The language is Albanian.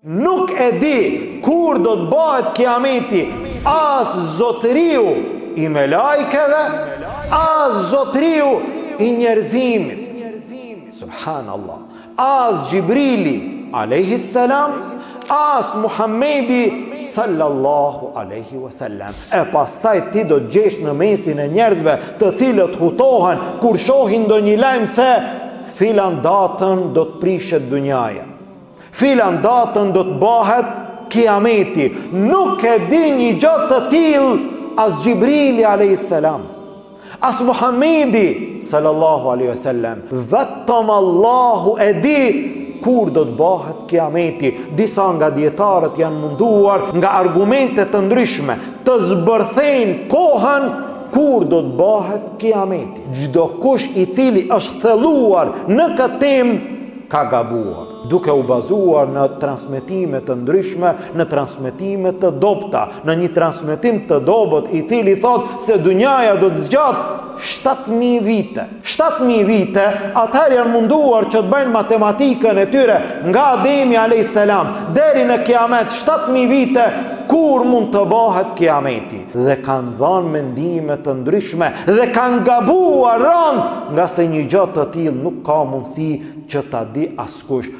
Nuk e di kur do të bëhet kiameti, as zotëriu i melajkeve, as zotëriu i njerëzimit. Subhanallah. As Gjibrili alayhi salam, as Muhammedi sallallahu alaihi wasallam. E pastaj ti do të gjesh në mesin e njerëzve të cilët hutohen kur shohin ndonjë lajm se filan datën do të prishet dunjaja, filan datën do të bëhet kiameti. Nuk e di një gjë të tillë as Gjibrili alayhis salam, as Muhammedi sallallahu alaihi wasallam. Vetëm Allahu e di kur do të bëhet kiameti. Disa nga dietarët janë munduar nga argumente të ndryshme të zbërthejnë kohën kur do të bëhet kiameti. Çdo kush i cili është thelluar në këtë temë ka gabuar, duke u bazuar në transmetime të ndryshme, në transmetime të dobta, në një transmetim të dobët i cili thot se dunjaja do të zgjat 7.000 vite. 7.000 vite, atëherë janë munduar që të bëjnë matematikën e tyre nga Ademi a.s. deri në kiamet, 7.000 vite, kur mund të bëhet kiameti. Dhe kanë dhënë mendime të ndryshme dhe kanë gabuar rënd, nga se një gjë të tillë nuk ka mundësi që ta di askush.